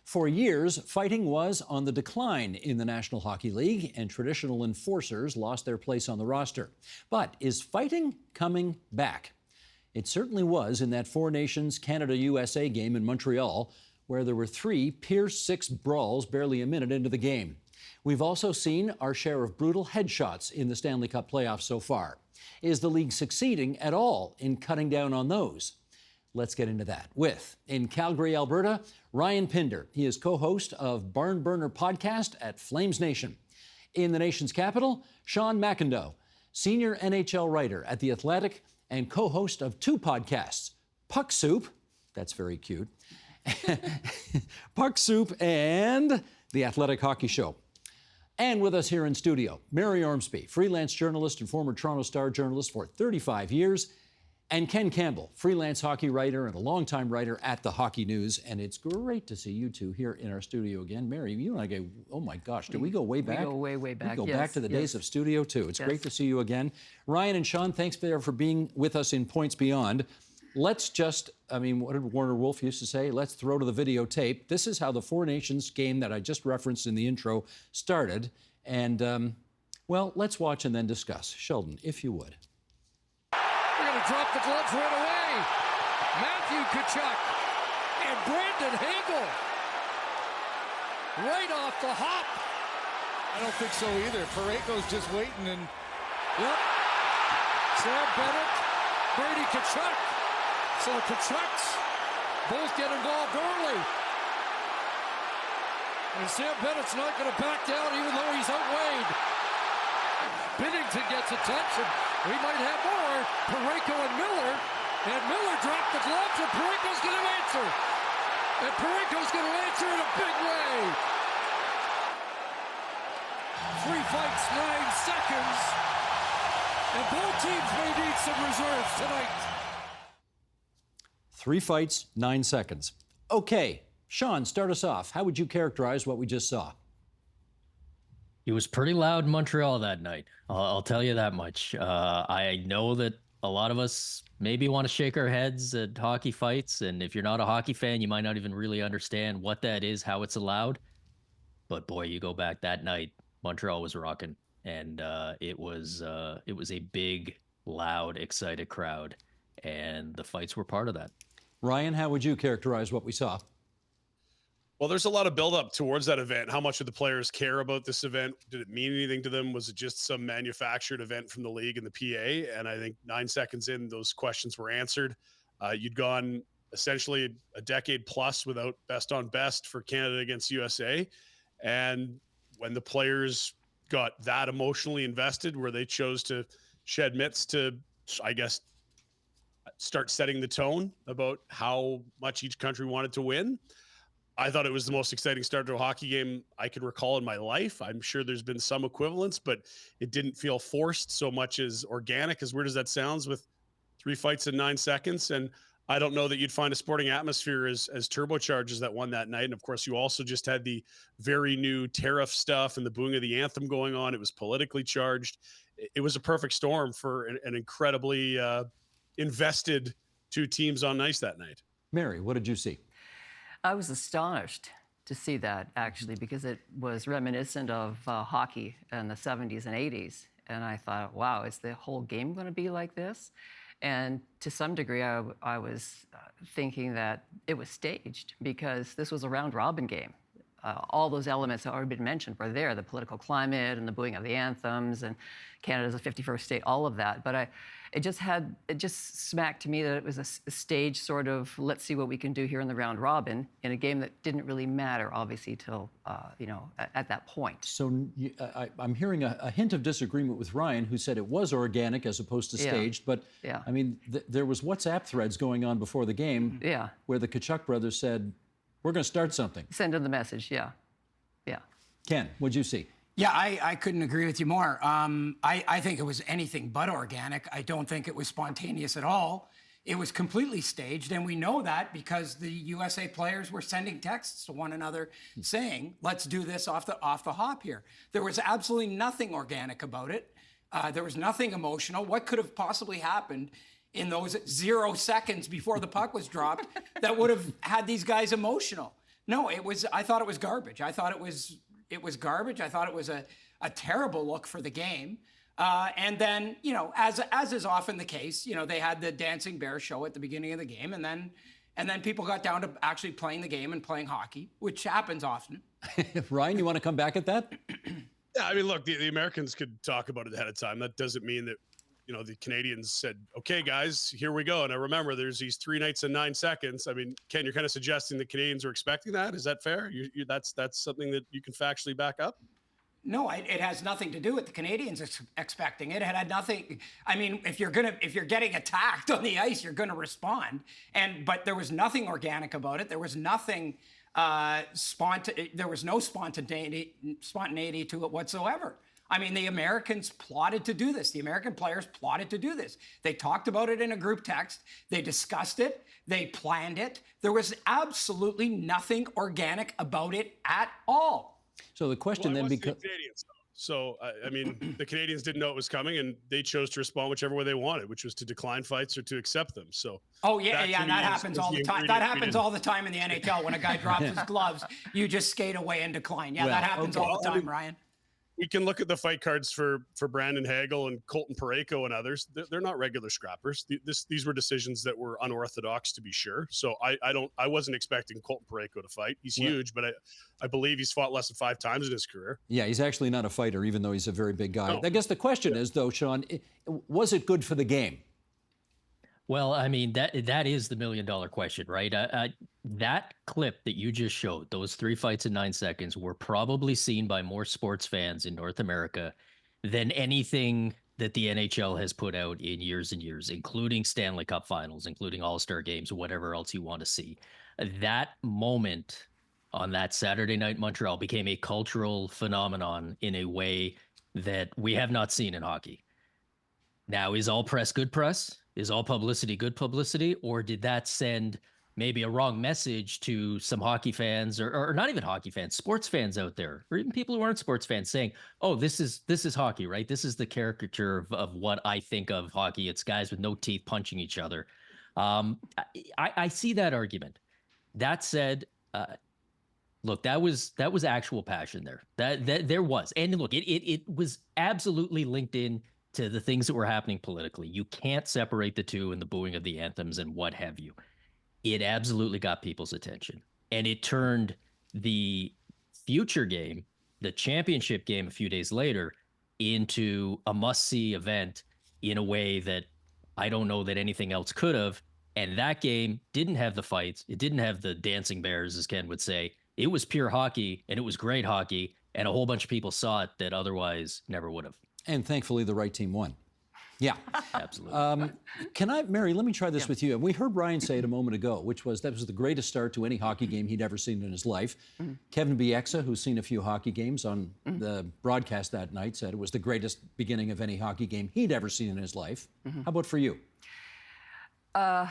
For years, fighting was on the decline in the National Hockey League, and traditional enforcers lost their place on the roster. But is fighting coming back? It certainly was in that Four Nations Canada-USA game in Montreal, where there were 3 Pierce 6 brawls barely a minute into the game. We've also seen our share of brutal headshots in the Stanley Cup Playoffs so far. Is the league succeeding at all in cutting down on those? Let's get into that with, in Calgary, Alberta, Ryan Pinder. He is co-host of Barn Burner podcast at Flames Nation. In the nation's capital, Sean McIndoe, senior NHL writer at The Athletic and co-host of 2 podcasts, Puck Soup, that's very cute, Puck Soup and The Athletic Hockey Show. And with us here in studio, Mary Ormsby, freelance journalist and former Toronto Star journalist for 35 years, and Ken Campbell, freelance hockey writer and a longtime writer at the Hockey News. And it's great to see you two here in our studio again. Mary, you and I go, oh my gosh, did we go way back? We go way, way back, We go back to the days of Studio 2. It's great to see you again. Ryan and Sean, thanks for being with us in Points Beyond. Let's just, what did Warner Wolf used to say? Let's throw to the videotape. This is how the Four Nations game that I just referenced in the intro started. And, let's watch and then discuss. Sheldon, if you would. We're going to drop the gloves right away. Matthew Tkachuk and Brandon Hagel. Right off the hop. I don't think so either. Parayko's just waiting and... Yep. Sam Bennett, Brady Tkachuk. So the Tkachuks both get involved early. And Sam Bennett's not going to back down even though he's outweighed. Binnington gets attention. We might have more. Parayko and Miller. And Miller dropped the gloves and Parayko's going to answer. And Parayko's going to answer in a big way. 3 fights, 9 seconds. And both teams may need some reserves tonight. 3 fights, 9 seconds. Okay, Sean, start us off. How would you characterize what we just saw? It was pretty loud in Montreal that night. I'll tell you that much. I know that a lot of us maybe want to shake our heads at hockey fights, and if you're not a hockey fan, you might not even really understand what that is, how it's allowed. But boy, you go back that night, Montreal was rocking, and it was a big, loud, excited crowd, and the fights were part of that. Ryan, how would you characterize what we saw? Well, there's a lot of buildup towards that event. How much did the players care about this event? Did it mean anything to them? Was it just some manufactured event from the league and the PA? And I think 9 seconds in, those questions were answered. You'd gone essentially a decade plus without best on best for Canada against USA. And when the players got that emotionally invested, where they chose to shed mitts to, I guess, start setting the tone about how much each country wanted to win, I thought it was the most exciting start to a hockey game I could recall in my life. I'm sure there's been some equivalents, but it didn't feel forced so much as organic, as weird as that sounds, with 3 fights in 9 seconds. And I don't know that you'd find a sporting atmosphere as turbocharged as that one that night. And of course, you also just had the very new tariff stuff and the booing of the anthem going on. It was politically charged. It was a perfect storm for an incredibly invested 2 teams on ice that night. Mary, what did you see? I was astonished to see that, actually, because it was reminiscent of hockey in the 70s and 80s. And I thought, wow, is the whole game going to be like this? And to some degree, I was thinking that it was staged because this was a round-robin game. All those elements that have already been mentioned were there, the political climate and the booing of the anthems and Canada's a 51st state, all of that. But it just smacked to me that it was a stage sort of, let's see what we can do here in the round robin in a game that didn't really matter, obviously, till, at that point. So I'm hearing a hint of disagreement with Ryan, who said it was organic as opposed to staged. But, I mean, there was WhatsApp threads going on before the game where the Tkachuk brothers said, we're going to start something. Send in the message, yeah. Ken, what'd you see? Yeah, I couldn't agree with you more. I think it was anything but organic. I don't think it was spontaneous at all. It was completely staged, and we know that because the USA players were sending texts to one another saying, let's do this off the hop here. There was absolutely nothing organic about it. There was nothing emotional. What could have possibly happened in those 0 seconds before the puck was dropped that would have had these guys emotional? No, I thought it was garbage. I thought it was garbage. I thought it was a terrible look for the game. And then, as is often the case, they had the dancing bear show at the beginning of the game, and then people got down to actually playing the game and playing hockey, which happens often. Ryan, you want to come back at that? Yeah, I mean, look, the Americans could talk about it ahead of time. That doesn't mean that, the Canadians said, okay, guys, here we go. Now, remember, there's these 3 nights and 9 seconds. I mean, Ken, you're kind of suggesting the Canadians were expecting that. Is that fair? That's something that you can factually back up? No, it has nothing to do with the Canadians expecting it. It had nothing. I mean, if you're getting attacked on the ice, you're gonna respond. But there was nothing organic about it. There was nothing there was no spontaneity to it whatsoever. I mean, the Americans plotted to do this. The American players plotted to do this. They talked about it in a group text. They discussed it. They planned it. There was absolutely nothing organic about it at all. So the question then becomes... So, I mean, the Canadians didn't know it was coming, and they chose to respond whichever way they wanted, which was to decline fights or to accept them. So, that happens all the time. That happens all the time in the NHL. When a guy drops his gloves, you just skate away and decline. Yeah, that happens all the time, Ryan. We can look at the fight cards for Brandon Hagel and Colton Parayko and others. They're not regular scrappers. These were decisions that were unorthodox, to be sure. So I wasn't expecting Colton Parayko to fight. He's huge, but I believe he's fought less than 5 times in his career. Yeah, he's actually not a fighter, even though he's a very big guy. No. I guess the question is, though, Sean, was it good for the game? Well, I mean, that is the $1 million question, right? That clip that you just showed, those 3 fights in 9 seconds, were probably seen by more sports fans in North America than anything that the NHL has put out in years and years, including Stanley Cup finals, including All-Star games, whatever else you want to see. That moment on that Saturday night in Montreal became a cultural phenomenon in a way that we have not seen in hockey. Now, is all press good press? Is all publicity good publicity? Or did that send maybe a wrong message to some hockey fans or not even hockey fans, sports fans out there, or even people who aren't sports fans saying, oh, this is hockey, right? This is the caricature of what I think of hockey. It's guys with no teeth punching each other. I see that argument. That said, look, that was actual passion there. That there was. And look, it was absolutely linked in to the things that were happening politically. You can't separate the two in the booing of the anthems and what have you. It absolutely got people's attention. And it turned the future game, the championship game a few days later, into a must-see event in a way that I don't know that anything else could have. And that game didn't have the fights. It didn't have the dancing bears, as Ken would say. It was pure hockey, and it was great hockey, and a whole bunch of people saw it that otherwise never would have. And thankfully, the right team won. Yeah. Absolutely. Mary, let me try this with you. We heard Ryan say it a moment ago, which was that was the greatest start to any hockey game he'd ever seen in his life. Mm-hmm. Kevin Bieksa, who's seen a few hockey games on the broadcast that night, said it was the greatest beginning of any hockey game he'd ever seen in his life. Mm-hmm. How about for you? I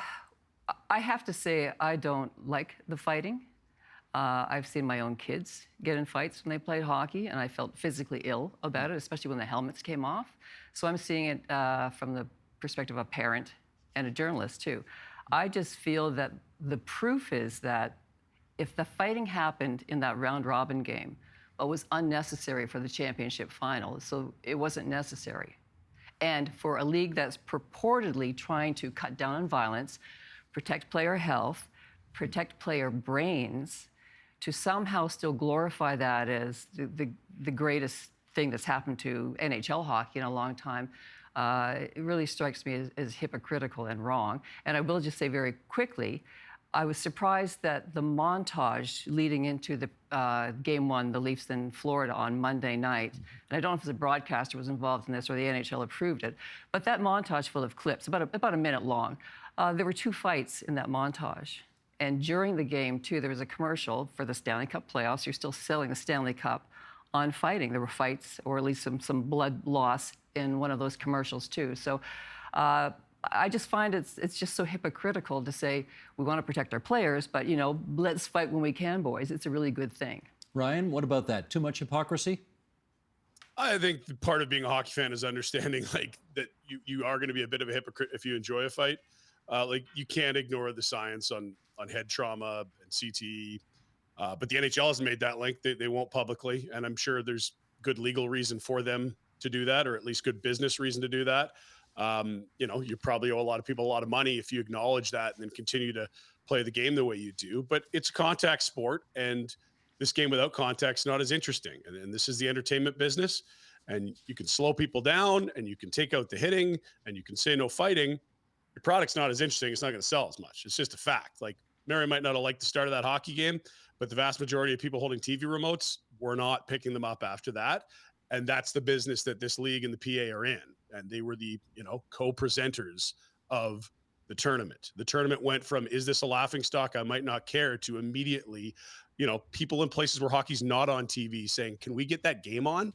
have to say I don't like the fighting. I've seen my own kids get in fights when they played hockey, and I felt physically ill about it, especially when the helmets came off. So I'm seeing it from the perspective of a parent and a journalist, too. I just feel that the proof is that if the fighting happened in that round-robin game, it was unnecessary for the championship final, so it wasn't necessary. And for a league that's purportedly trying to cut down on violence, protect player health, protect player brains, to somehow still glorify that as the greatest thing that's happened to NHL hockey in a long time, it really strikes me as hypocritical and wrong. And I will just say very quickly, I was surprised that the montage leading into the Game 1, the Leafs in Florida on Monday night, and I don't know if the broadcaster was involved in this or the NHL approved it, but that montage full of clips, about a minute long, there were 2 fights in that montage. And during the game, too, there was a commercial for the Stanley Cup Playoffs. You're still selling the Stanley Cup on fighting. There were fights, or at least some blood loss in one of those commercials, too. So I just find it's just so hypocritical to say we want to protect our players, but, let's fight when we can, boys. It's a really good thing. Ryan, what about that? Too much hypocrisy? I think part of being a hockey fan is understanding that you are going to be a bit of a hypocrite if you enjoy a fight. You can't ignore the science on head trauma and CTE. But the NHL has made that link. They won't publicly, and I'm sure there's good legal reason for them to do that, or at least good business reason to do that. You probably owe a lot of people a lot of money if you acknowledge that and then continue to play the game the way you do. But it's a contact sport, and this game without contact is not as interesting. And this is the entertainment business, and you can slow people down, and you can take out the hitting, and you can say no fighting. Your product's not as interesting. It's not going to sell as much. It's just a fact. Like, Mary might not have liked the start of that hockey game, but the vast majority of people holding TV remotes were not picking them up after that. And that's the business that this league and the PA are in. And they were the, co-presenters of the tournament. The tournament went from, is this a laughingstock? I might not care, to immediately, people in places where hockey's not on TV saying, can we get that game on?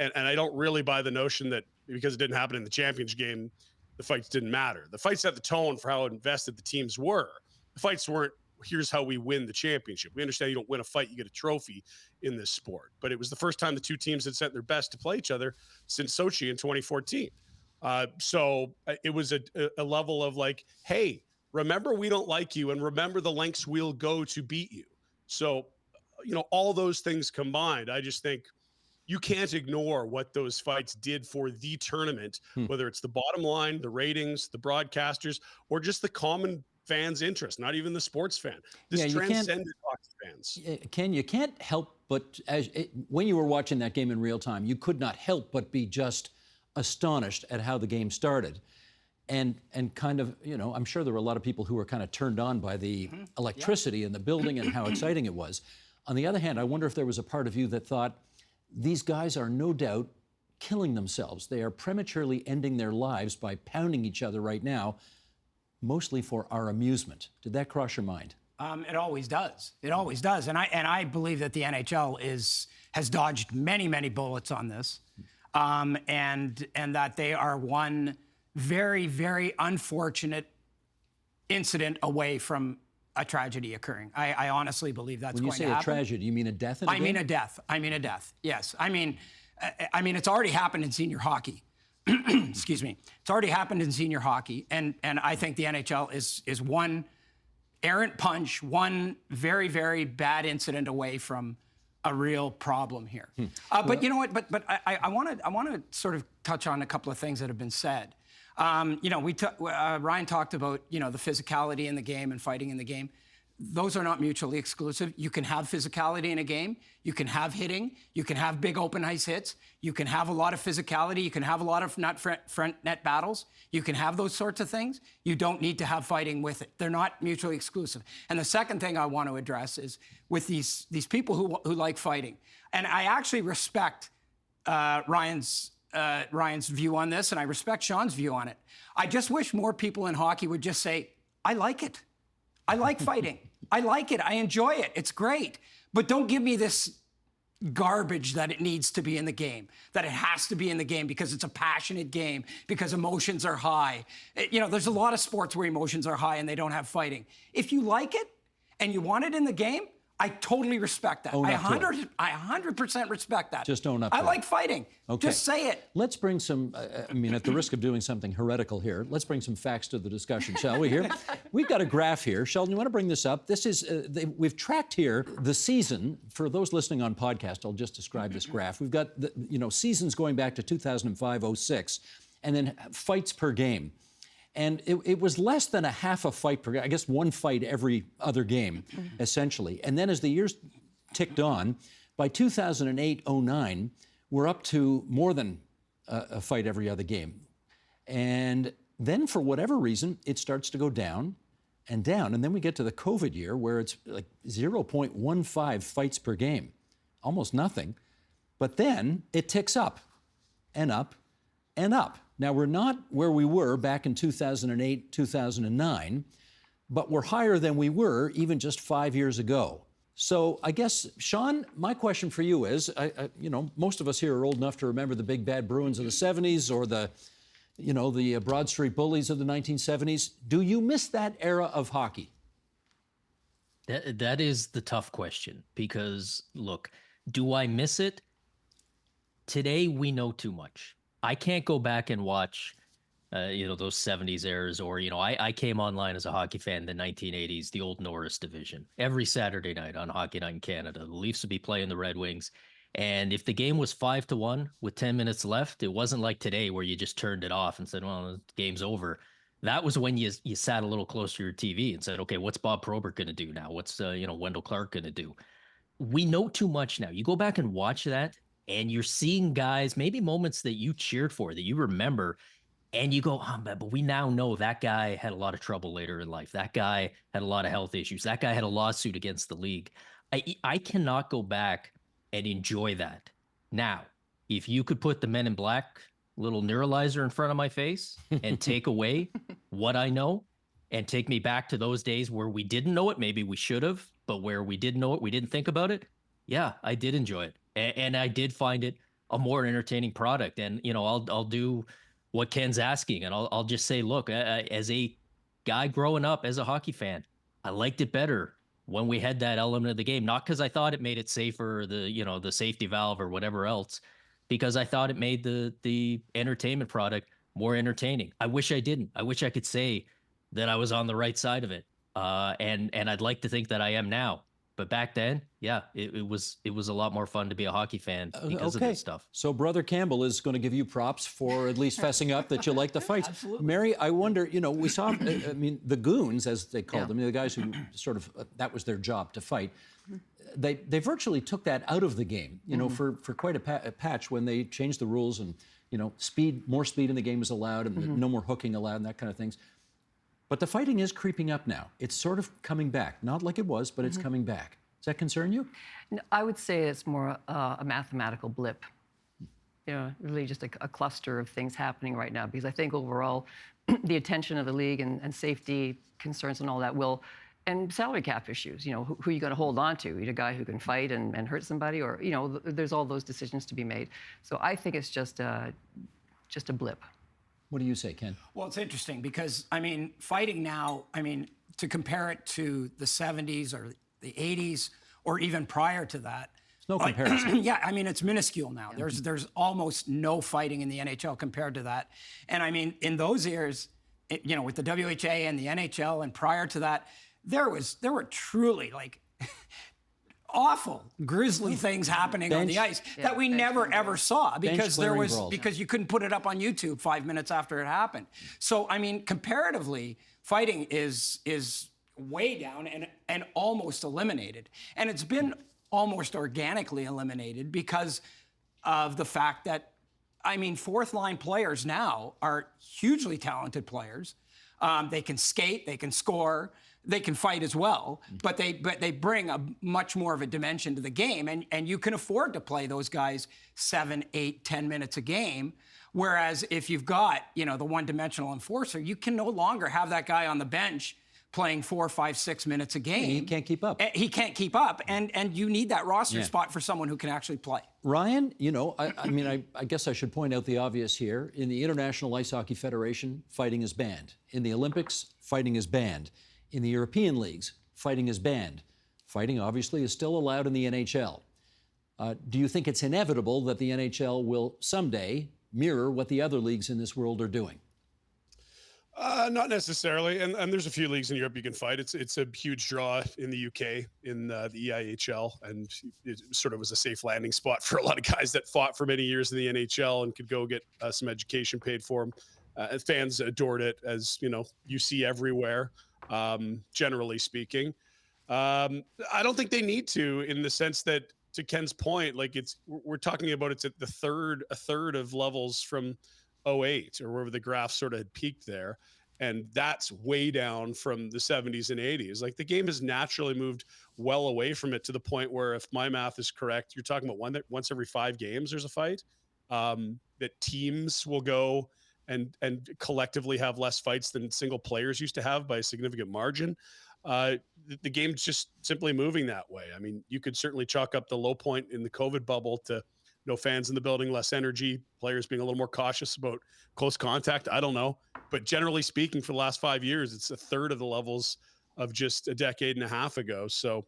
And I don't really buy the notion that because it didn't happen in the championship game, the fights didn't matter. The fights set the tone for how invested the teams were. The fights weren't, here's how we win the championship. We understand you don't win a fight, you get a trophy in this sport. But it was the first time the two teams had sent their best to play each other since Sochi in 2014. So it was a level of like, hey, remember we don't like you, and remember the lengths we'll go to beat you. So, all those things combined, I just think you can't ignore what those fights did for the tournament, whether it's the bottom line, the ratings, the broadcasters, or just the common fans' interest, not even the sports fan. This transcended hockey fans. Ken, you can't help but, when you were watching that game in real time, you could not help but be just astonished at how the game started. And kind of, I'm sure there were a lot of people who were kind of turned on by the electricity in the building and how exciting it was. On the other hand, I wonder if there was a part of you that thought, these guys are no doubt killing themselves. They are prematurely ending their lives by pounding each other right now, mostly for our amusement. Did that cross your mind? It always does. It always does. And I believe that the NHL has dodged many, many bullets on this, and that they are one very, very unfortunate incident away from a tragedy occurring. I honestly believe that's going to happen. When you say a tragedy, you mean a death in a game? I mean a death. Yes. I mean, it's already happened in senior hockey. Excuse me. It's already happened in senior hockey, and I think the NHL is one errant punch, one very, very bad incident away from a real problem here. But you know what? But I want to sort of touch on a couple of things that have been said. Ryan talked about the physicality in the game and fighting in the game. Those are not mutually exclusive. You can have physicality in a game. You can have hitting. You can have big open ice hits. You can have a lot of physicality. You can have a lot of front net battles. You can have those sorts of things. You don't need to have fighting with it. They're not mutually exclusive. And the second thing I want to address is with these people who like fighting. And I actually respect Ryan's view on this, and I respect Sean's view on it. I just wish more people in hockey would just say, I like it. I like fighting. I like it. I enjoy it. It's great. But don't give me this garbage that it needs to be in the game, that it has to be in the game because it's a passionate game, because emotions are high. There's a lot of sports where emotions are high and they don't have fighting. If you like it and you want it in the game, I totally respect that. I 100% respect that. Just own up to it. I like fighting. Okay. Just say it. Let's bring some, at the risk of doing something heretical here, let's bring some facts to the discussion, shall we here? We've got a graph here. Sheldon, you want to bring this up? This is, we've tracked here the season. For those listening on podcast, I'll just describe this graph. We've got, seasons going back to 2005-06, and then fights per game. And it was less than a half a fight per game, I guess one fight every other game, essentially. And then as the years ticked on, by 2008-09, we're up to more than a fight every other game. And then for whatever reason, it starts to go down and down. And then we get to the COVID year where it's like 0.15 fights per game, almost nothing. But then it ticks up and up and up. Now, we're not where we were back in 2008, 2009, but we're higher than we were even just 5 years ago. So I guess, Sean, my question for you is, most of us here are old enough to remember the big bad Bruins of the 70s or the Broad Street Bullies of the 1970s. Do you miss that era of hockey? That is the tough question because, look, do I miss it? Today, we know too much. I can't go back and watch those 70s eras, or, I came online as a hockey fan in the 1980s, the old Norris division. Every Saturday night on Hockey Night in Canada, the Leafs would be playing the Red Wings. And if the game was 5-1 with 10 minutes left, it wasn't like today where you just turned it off and said, well, the game's over. That was when you sat a little closer to your TV and said, okay, what's Bob Probert going to do now? What's, Wendell Clark going to do? We know too much now. You go back and watch that, and you're seeing guys, maybe moments that you cheered for, that you remember, and you go, but we now know that guy had a lot of trouble later in life. That guy had a lot of health issues. That guy had a lawsuit against the league. I cannot go back and enjoy that. Now, if you could put the Men in Black little neuralizer in front of my face and take away what I know and take me back to those days where we didn't know it, maybe we should have, but where we didn't know it, we didn't think about it. Yeah, I did enjoy it. And I did find it a more entertaining product. And, I'll do what Ken's asking. And I'll just say, look, as a guy growing up as a hockey fan, I liked it better when we had that element of the game, not because I thought it made it safer, the safety valve or whatever else, because I thought it made the entertainment product more entertaining. I wish I didn't. I wish I could say that I was on the right side of it. And I'd like to think that I am now. But back then, yeah, it was a lot more fun to be a hockey fan because of this stuff. So Brother Campbell is going to give you props for at least fessing up that you like the fights. Absolutely. Mary, I wonder, we saw, the goons, as they called them, the guys who sort of, that was their job, to fight. They virtually took that out of the game, for quite a patch when they changed the rules and, more speed in the game is allowed and no more hooking allowed and that kind of things. But the fighting is creeping up now. It's sort of coming back. Not like it was, but it's coming back. Does that concern you? No, I would say it's more a mathematical blip. Really just a cluster of things happening right now. Because I think overall, the attention of the league and safety concerns and all that and salary cap issues. Who are you going to hold on to? You a guy who can fight and hurt somebody, or there's all those decisions to be made. So I think it's just a blip. What do you say, Ken? Well, it's interesting because, fighting now, to compare it to the 70s or the 80s or even prior to that. There's no comparison. Yeah, it's minuscule now. Yeah. There's almost no fighting in the NHL compared to that. And in those years, with the WHA and the NHL and prior to that, there were truly awful, grisly things happening on the ice that we never ever saw because because you couldn't put it up on YouTube 5 minutes after it happened. So comparatively, fighting is way down and almost eliminated, and it's been almost organically eliminated because of the fact that fourth line players now are hugely talented players. They can skate, they can score. They can fight as well, but they bring a much more of a dimension to the game, and you can afford to play those guys 7, 8, 10 minutes a game. Whereas if you've got the one-dimensional enforcer, you can no longer have that guy on the bench playing 4, 5, 6 minutes a game. He can't keep up. He can't keep up, and you need that roster spot for someone who can actually play. Ryan, I guess I should point out the obvious here. In the International Ice Hockey Federation, fighting is banned. In the Olympics, fighting is banned. In the European leagues, fighting is banned. Fighting, obviously, is still allowed in the NHL. Do you think it's inevitable that the NHL will someday mirror what the other leagues in this world are doing? Not necessarily. And there's a few leagues in Europe you can fight. It's a huge draw in the UK, in the EIHL. And it sort of was a safe landing spot for a lot of guys that fought for many years in the NHL and could go get some education paid for them. Fans adored it, as you see everywhere. Generally speaking, I don't think they need to, in the sense that, to Ken's point, we're talking about it's at a third of levels from 2008 or wherever the graph sort of had peaked there, and that's way down from the 70s and 80s. The game has naturally moved well away from it, to the point where, if my math is correct, you're talking about once every 5 games there's a fight. That teams will go and collectively have less fights than single players used to have by a significant margin. The game's just simply moving that way. You could certainly chalk up the low point in the COVID bubble to no fans in the building, less energy, players being a little more cautious about close contact. I don't know. But generally speaking, for the last 5 years, it's a third of the levels of just a decade and a half ago. So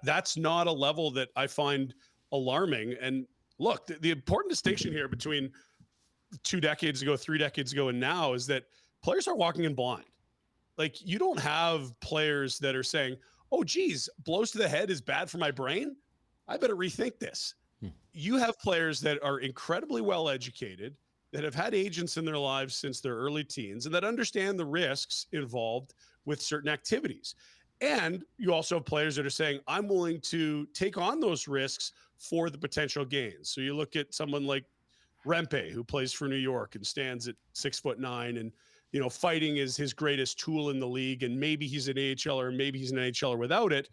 that's not a level that I find alarming. And look, the important distinction here between 2 decades ago, 3 decades ago, and now is that players are walking in blind. Like, you don't have players that are saying, oh, geez, blows to the head is bad for my brain. I better rethink this. You have players that are incredibly well educated, that have had agents in their lives since their early teens, and that understand the risks involved with certain activities. And you also have players that are saying, I'm willing to take on those risks for the potential gains. So you look at someone like Rempe, who plays for New York and stands at 6'9", and fighting is his greatest tool in the league. And maybe he's an AHLer, maybe he's an NHLer without it,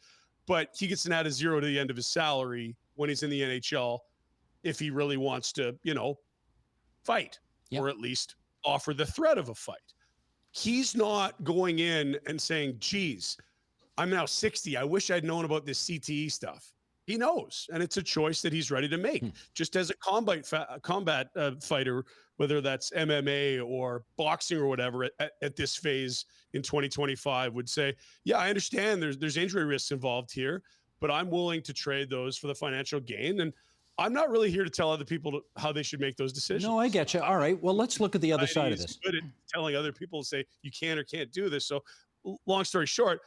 but he gets an add a zero to the end of his salary when he's in the NHL if he really wants to, fight, or at least offer the threat of a fight. He's not going in and saying, geez, I'm now 60. I wish I'd known about this CTE stuff. He knows, and it's a choice that he's ready to make. Just as a combat fighter, whether that's MMA or boxing or whatever, at this phase in 2025, would say, yeah, I understand there's injury risks involved here, but I'm willing to trade those for the financial gain. And I'm not really here to tell other people how they should make those decisions. No, I get you. All right. Well, let's look at the other side of this. Good at telling other people to say you can or can't do this. So, long story short,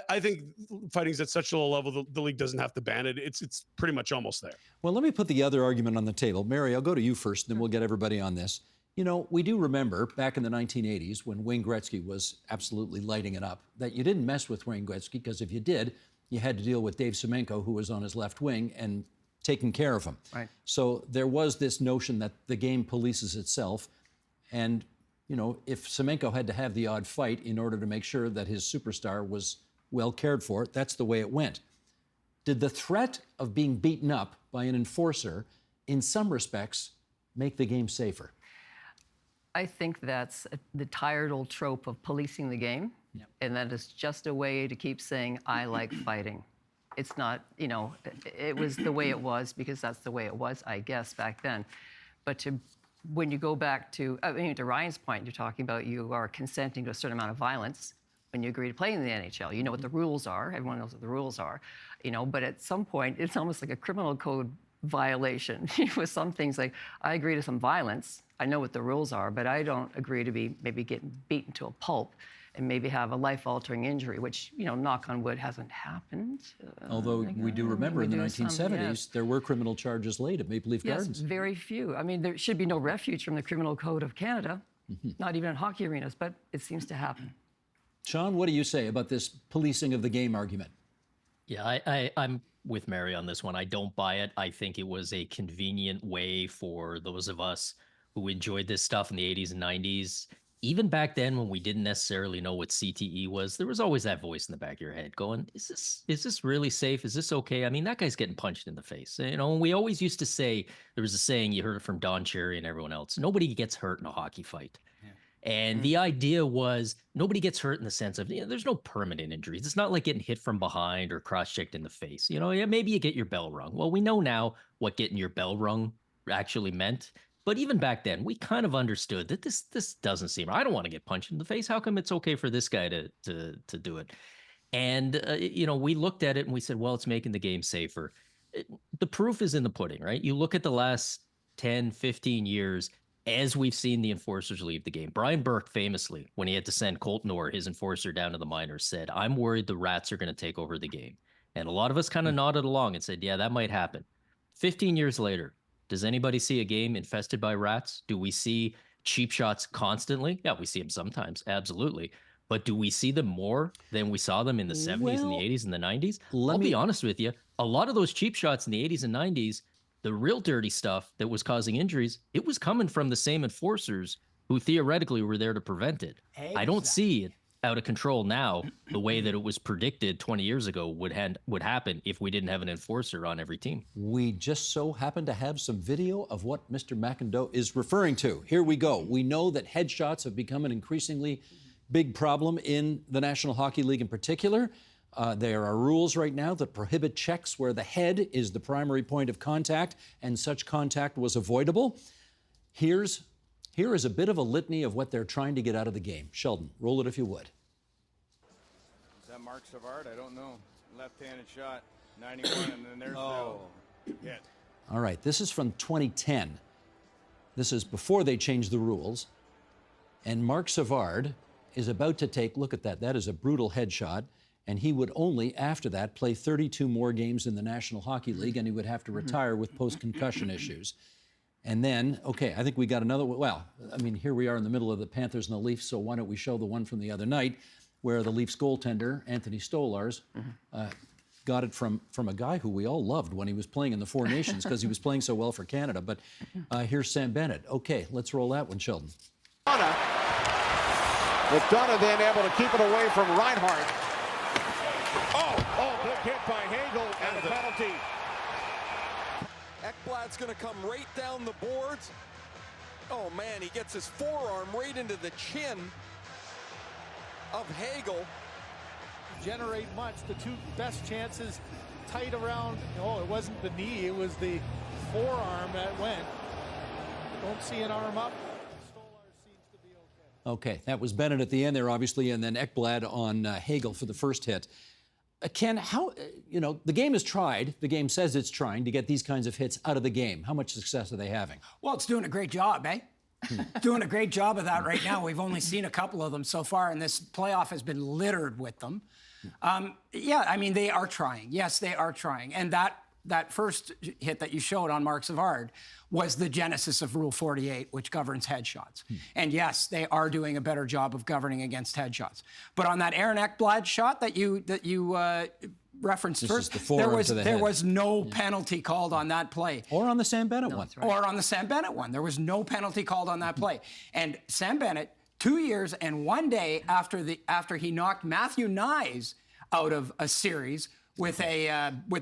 I think fighting's at such a low level, the league doesn't have to ban it. It's pretty much almost there. Well, let me put the other argument on the table. Mary, I'll go to you first, then we'll get everybody on this. We do remember back in the 1980s when Wayne Gretzky was absolutely lighting it up, that you didn't mess with Wayne Gretzky, because if you did, you had to deal with Dave Semenko, who was on his left wing, and taking care of him. Right. So there was this notion that the game polices itself. And, if Semenko had to have the odd fight in order to make sure that his superstar was well cared for, that's the way it went. Did the threat of being beaten up by an enforcer, in some respects, make the game safer? I think that's the tired old trope of policing the game. Yep. And that is just a way to keep saying, I like fighting. It's not, it was the way it was because that's the way it was, I guess, back then. But when you go back to Ryan's point, you're talking about you are consenting to a certain amount of violence when you agree to play in the NHL. You know what the rules are. Everyone knows what the rules are. But at some point, it's almost like a criminal code violation. With some things like, I agree to some violence. I know what the rules are, but I don't agree to be maybe getting beaten to a pulp and maybe have a life-altering injury, which, knock on wood, hasn't happened. Although we do remember in the 1970s, there were criminal charges laid at Maple Leaf Gardens. Yes, very few. I mean, there should be no refuge from the Criminal Code of Canada, not even in hockey arenas, but it seems to happen. Sean, what do you say about this policing of the game argument? Yeah, I'm with Mary on this one. I don't buy it. I think it was a convenient way for those of us who enjoyed this stuff in the 80s and 90s. Even back then, when we didn't necessarily know what CTE was, there was always that voice in the back of your head going, is this really safe? Is this okay? I mean, that guy's getting punched in the face. And we always used to say, there was a saying, you heard it from Don Cherry and everyone else, nobody gets hurt in a hockey fight. And the idea was nobody gets hurt in the sense of, there's no permanent injuries. It's not like getting hit from behind or cross-checked in the face. Maybe you get your bell rung. Well, we know now what getting your bell rung actually meant. But even back then, we kind of understood that this doesn't seem, I don't want to get punched in the face. How come it's okay for this guy to do it? And, we looked at it and we said, well, it's making the game safer. The proof is in the pudding, right? You look at the last 10, 15 years, as we've seen the enforcers leave the game. Brian Burke famously, when he had to send Colton Orr, his enforcer, down to the minors, said, I'm worried the Rats are going to take over the game. And a lot of us kind of nodded along and said, yeah, that might happen. 15 years later, does anybody see a game infested by rats? Do we see cheap shots constantly? Yeah, we see them sometimes, absolutely. But do we see them more than we saw them in the 70s and the 80s and the 90s? I'll be honest with you. A lot of those cheap shots in the 80s and 90s, the real dirty stuff that was causing injuries, it was coming from the same enforcers who theoretically were there to prevent it. Exactly. I don't see it out of control now the way that it was predicted 20 years ago would happen if we didn't have an enforcer on every team. We just so happen to have some video of what Mr. McIndoe is referring to. Here we go. We know that headshots have become an increasingly big problem in the National Hockey League in particular. There are rules right now that prohibit checks where the head is the primary point of contact and such contact was avoidable. Here is a bit of a litany of what they're trying to get out of the game. Sheldon, roll it if you would. Is that Mark Savard? I don't know. Left-handed shot, 91, and then there's the hit. All right, this is from 2010. This is before they changed the rules. And Marc Savard is about to take, look at that, that is a brutal headshot. And he would only, after that, play 32 more games in the National Hockey League, and he would have to retire with post-concussion issues. And then, okay, I think we got another one. Well, I mean, here we are in the middle of the Panthers and the Leafs, so why don't we show the one from the other night where the Leafs goaltender, Anthony Stolarz, got it from a guy who we all loved when he was playing in the Four Nations because he was playing so well for Canada. But here's Sam Bennett. Okay, let's roll that one, Sheldon. McDonough then able to keep it away from Reinhart. Oh, good hit by Hagel and a penalty. Ekblad's going to come right down the boards. Oh, man, he gets his forearm right into the chin of Hagel. Generate much. The two best chances tight around. Oh, it wasn't the knee. It was the forearm that went. Don't see an arm up. Stolarz seems to be okay. Okay, that was Bennett at the end there, obviously, and then Ekblad on Hagel for the first hit. Ken, how, the game is tried, the game says it's trying to get these kinds of hits out of the game. How much success are they having? Well, it's doing a great job, eh? Doing a great job of that right now. We've only seen a couple of them so far, and this playoff has been littered with them. Yeah, I mean, they are trying. Yes, they are trying. And that first hit that you showed on Marc Savard was the genesis of Rule 48, which governs headshots. And yes, they are doing a better job of governing against headshots. But on that Aaron Ekblad shot that you referenced first, there was no penalty called on that play. Or on the Sam Bennett one. Right. Or on the Sam Bennett one. There was no penalty called on that play. And Sam Bennett, 2 years and 1 day after he knocked Matthew Nyes out of a series with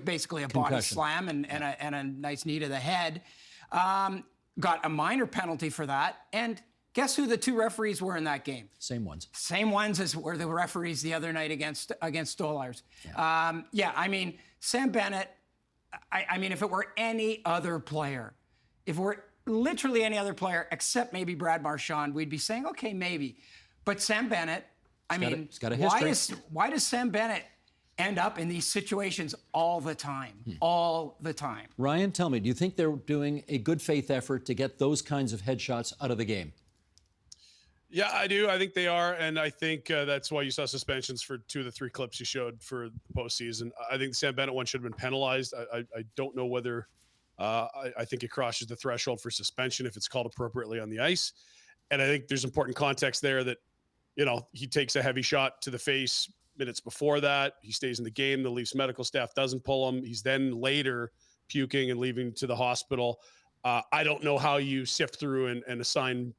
basically a body slam and a nice knee to the head, got a minor penalty for that. And guess who the two referees were in that game? Same ones. Same ones as were the referees the other night against Stolarz. Yeah. I mean, Sam Bennett, I mean, if it were any other player, if it were literally any other player except maybe Brad Marchand, we'd be saying, okay, maybe. But Sam Bennett, he's got a history. Why does Sam Bennett end up in these situations all the time? All the time. Ryan, tell me, do you think they're doing a good faith effort to get those kinds of headshots out of the game? Yeah, I do. I think they are. And I think that's why you saw suspensions for 2 of the 3 clips you showed for the postseason. I think the Sam Bennett one should have been penalized. I don't know whether I think it crosses the threshold for suspension if it's called appropriately on the ice. And I think there's important context there that, he takes a heavy shot to the face minutes before that. He stays in the game. The Leafs medical staff doesn't pull him. He's then later puking and leaving to the hospital. I don't know how you sift through and assign,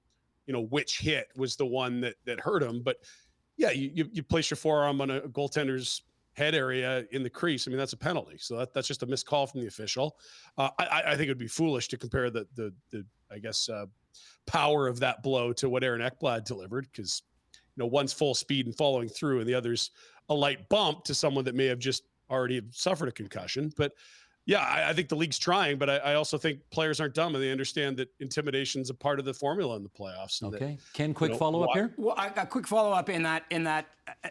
which hit was the one that hurt him. But yeah, you place your forearm on a goaltender's head area in the crease. I mean, that's a penalty. So that's just a missed call from the official. I think it would be foolish to compare the power of that blow to what Aaron Ekblad delivered, because one's full speed and following through, and the other's a light bump to someone that may have just already suffered a concussion. But yeah, I think the league's trying, but I also think players aren't dumb and they understand that intimidation's a part of the formula in the playoffs. Okay. Ken, quick follow-up here? Well, a quick follow-up in that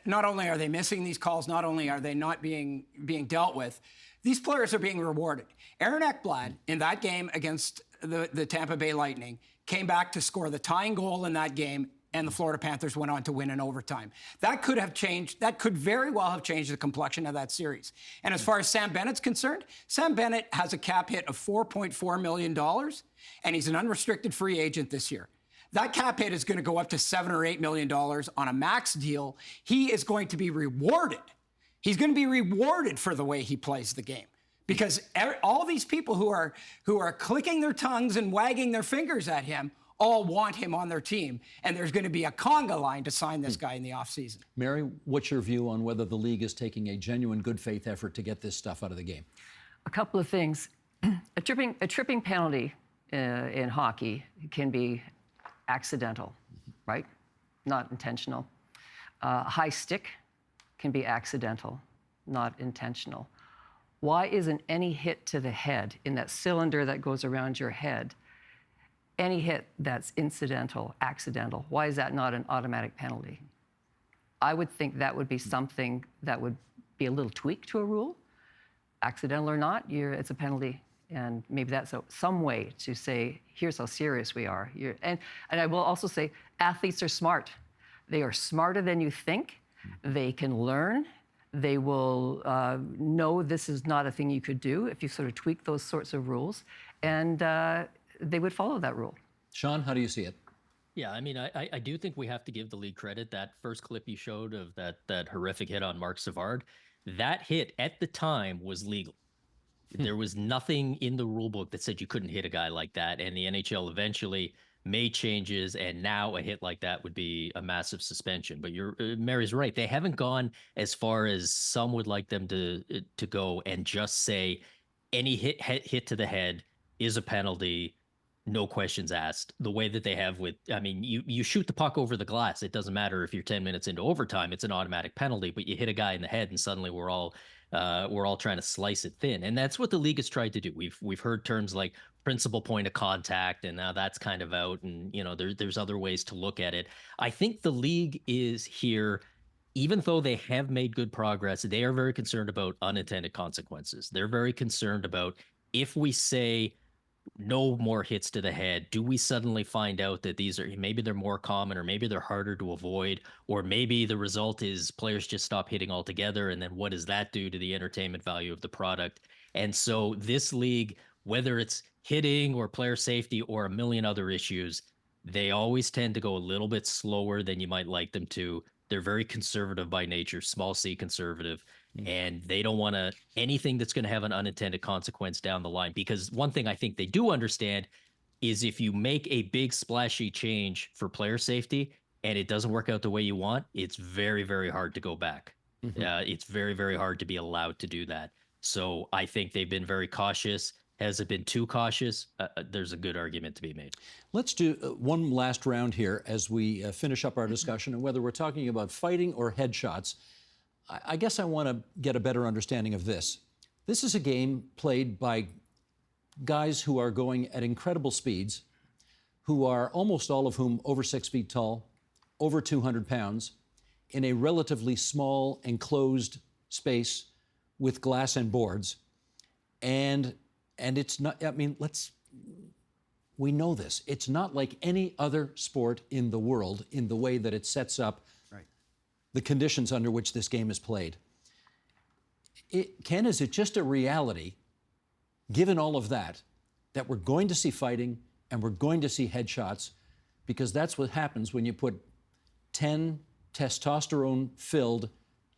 not only are they missing these calls, not only are they not being dealt with, these players are being rewarded. Aaron Ekblad, in that game against the Tampa Bay Lightning, came back to score the tying goal in that game, and the Florida Panthers went on to win in overtime. That could very well have changed the complexion of that series. And as far as Sam Bennett's concerned, Sam Bennett has a cap hit of $4.4 million, and he's an unrestricted free agent this year. That cap hit is going to go up to $7 or $8 million on a max deal. He is going to be rewarded. He's going to be rewarded for the way he plays the game. Because all these people who are clicking their tongues and wagging their fingers at him all want him on their team, and there's going to be a conga line to sign this guy in the offseason. Mary, what's your view on whether the league is taking a genuine good faith effort to get this stuff out of the game? A couple of things. A tripping penalty in hockey can be accidental, right? Not intentional. A high stick can be accidental, not intentional. Why isn't any hit to the head in that cylinder that goes around your head, any hit that's incidental, accidental, why is that not an automatic penalty? I would think that would be something that would be a little tweak to a rule. Accidental or not, it's a penalty And maybe that's some way to say, here's how serious we are. And I will also say, athletes are smart. They are smarter than you think. They can learn. They will know this is not a thing you could do if you sort of tweak those sorts of rules. And they would follow that rule. Sean, how do you see it? Yeah, I mean, I do think we have to give the league credit. That first clip you showed of that horrific hit on Marc Savard, that hit at the time was legal. There was nothing in the rule book that said you couldn't hit a guy like that. And the NHL eventually made changes, and now a hit like that would be a massive suspension. But Mary's right. They haven't gone as far as some would like them to go and just say any hit to the head is a penalty, no questions asked, the way that they have with, I mean, you shoot the puck over the glass. It doesn't matter if you're 10 minutes into overtime, it's an automatic penalty, but you hit a guy in the head and suddenly we're all trying to slice it thin. And that's what the league has tried to do. We've heard terms like principal point of contact, and now that's kind of out. And, you know, there's other ways to look at it. I think the league is here, even though they have made good progress, they are very concerned about unintended consequences. They're very concerned about, if we say no more hits to the head, do we suddenly find out that maybe they're more common, or maybe they're harder to avoid, or maybe the result is players just stop hitting altogether, and then what does that do to the entertainment value of the product? And so this league, whether it's hitting or player safety or a million other issues, they always tend to go a little bit slower than you might like them to. They're very conservative by nature, small c conservative, and they don't want anything that's going to have an unintended consequence down the line. Because one thing I think they do understand is, if you make a big splashy change for player safety and it doesn't work out the way you want, it's very, very hard to go back. It's very, very hard to be allowed to do that. So I think they've been very cautious. Has it been too cautious? There's a good argument to be made. Let's do one last round here as we finish up our discussion, and whether we're talking about fighting or headshots, I guess I want to get a better understanding of this. This is a game played by guys who are going at incredible speeds, who are almost all of whom over 6 feet tall, over 200 pounds, in a relatively small enclosed space with glass and boards. And it's not, I mean, we know this. It's not like any other sport in the world in the way that it sets up the conditions under which this game is played. Ken, is it just a reality, given all of that we're going to see fighting and we're going to see headshots? Because that's what happens when you put 10 testosterone-filled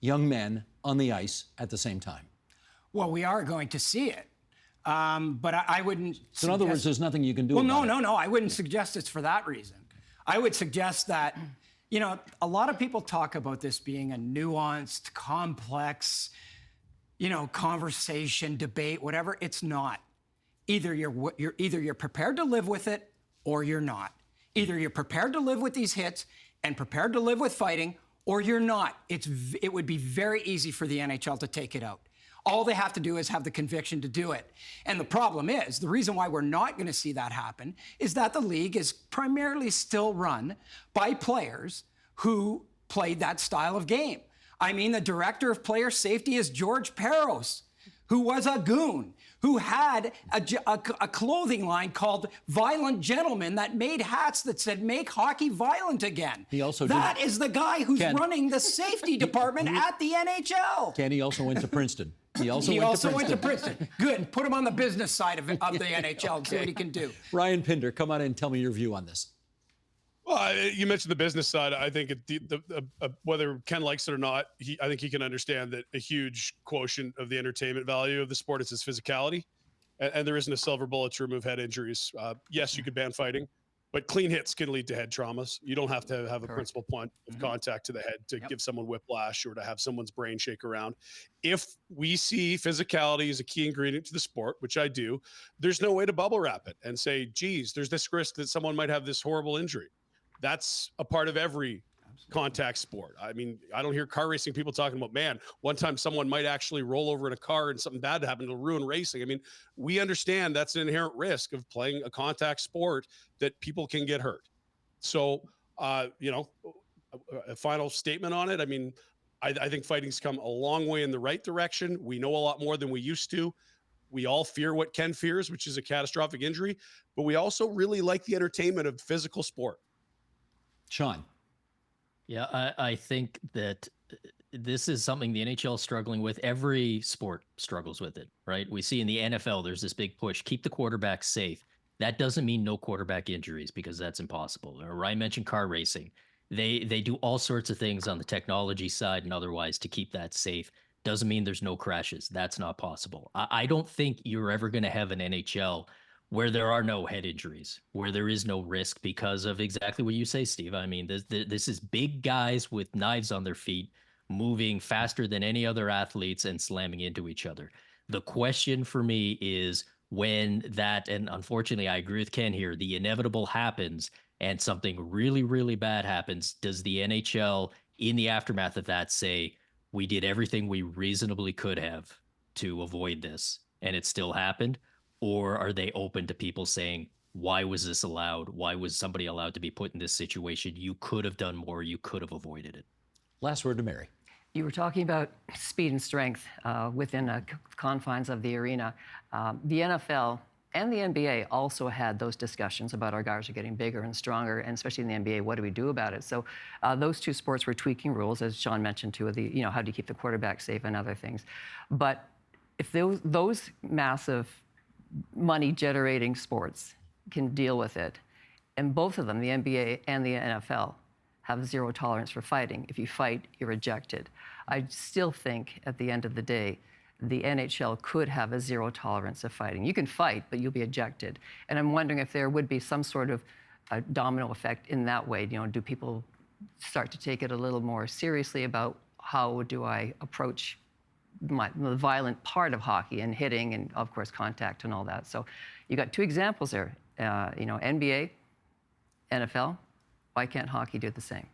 young men on the ice at the same time. Well, we are going to see it. But I wouldn't. So in other words, there's nothing you can do about it. Well, no. I wouldn't suggest it's for that reason. I would suggest that, you know, a lot of people talk about this being a nuanced, complex, you know, conversation, debate, whatever. It's not. Either you're prepared to live with it, or you're not. Either you're prepared to live with these hits and prepared to live with fighting, or you're not. It would be very easy for the NHL to take it out. All they have to do is have the conviction to do it. And the problem is, the reason why we're not going to see that happen is that the league is primarily still run by players who played that style of game. I mean, the director of player safety is George Peros, who was a goon, who had a clothing line called Violent Gentleman that made hats that said, "Make hockey violent again." That is the guy who's running the safety department at the NHL. Ken, he also went to Princeton. He also went to Princeton. Good. Put him on the business side of the NHL and see what he can do. Ryan Pinder, come on in and tell me your view on this. Well, you mentioned the business side. I think whether Ken likes it or not, I think he can understand that a huge quotient of the entertainment value of the sport is its physicality, and there isn't a silver bullet to remove head injuries. Yes, you could ban fighting, but clean hits can lead to head traumas. You don't have to have a principal point of contact to the head to give someone whiplash or to have someone's brain shake around. If we see physicality as a key ingredient to the sport, which I do, there's no way to bubble wrap it and say, geez, there's this risk that someone might have this horrible injury. That's a part of every contact sport. I mean, I don't hear car racing people talking about, man, one time someone might actually roll over in a car and something bad happened to ruin racing. I mean, we understand that's an inherent risk of playing a contact sport, that people can get hurt. So, you know, a final statement on it. I mean, I think fighting's come a long way in the right direction. We know a lot more than we used to. We all fear what Ken fears, which is a catastrophic injury, but we also really like the entertainment of physical sport. Sean. Yeah, I think that this is something the NHL is struggling with. Every sport struggles with it, right? We see in the NFL, there's this big push, keep the quarterback safe. That doesn't mean no quarterback injuries, because that's impossible. Ryan mentioned car racing. They do all sorts of things on the technology side and otherwise to keep that safe. Doesn't mean there's no crashes. That's not possible. I don't think you're ever going to have an NHL where there are no head injuries, where there is no risk because of exactly what you say, Steve. I mean, this is big guys with knives on their feet moving faster than any other athletes and slamming into each other. The question for me is when that, and unfortunately, I agree with Ken here, the inevitable happens and something really, really bad happens, does the NHL in the aftermath of that say, we did everything we reasonably could have to avoid this and it still happened? Or are they open to people saying, why was this allowed? Why was somebody allowed to be put in this situation? You could have done more. You could have avoided it. Last word to Mary. You were talking about speed and strength within the confines of the arena. The NFL and the NBA also had those discussions about our guys are getting bigger and stronger, and especially in the NBA, what do we do about it? So those two sports were tweaking rules, as Sean mentioned too, how do you keep the quarterback safe and other things. But if those massive money-generating sports can deal with it, and both of them, the NBA and the NFL, have zero tolerance for fighting. If you fight, you're ejected. I still think at the end of the day, the NHL could have a zero tolerance of fighting. You can fight, but you'll be ejected. And I'm wondering if there would be some sort of a domino effect in that way. Do people start to take it a little more seriously about how do I approach the violent part of hockey and hitting and, of course, contact and all that. So you got two examples there, NBA, NFL. Why can't hockey do the same?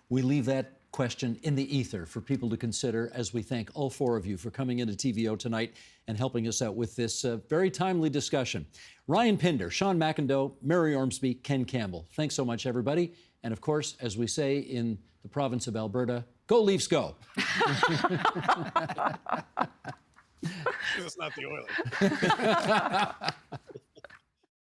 We leave that question in the ether for people to consider as we thank all four of you for coming into TVO tonight and helping us out with this very timely discussion. Ryan Pinder, Sean McIndoe, Mary Ormsby, Ken Campbell. Thanks so much, everybody. And of course, as we say in the province of Alberta, go Leafs, go. It's not the Oilers.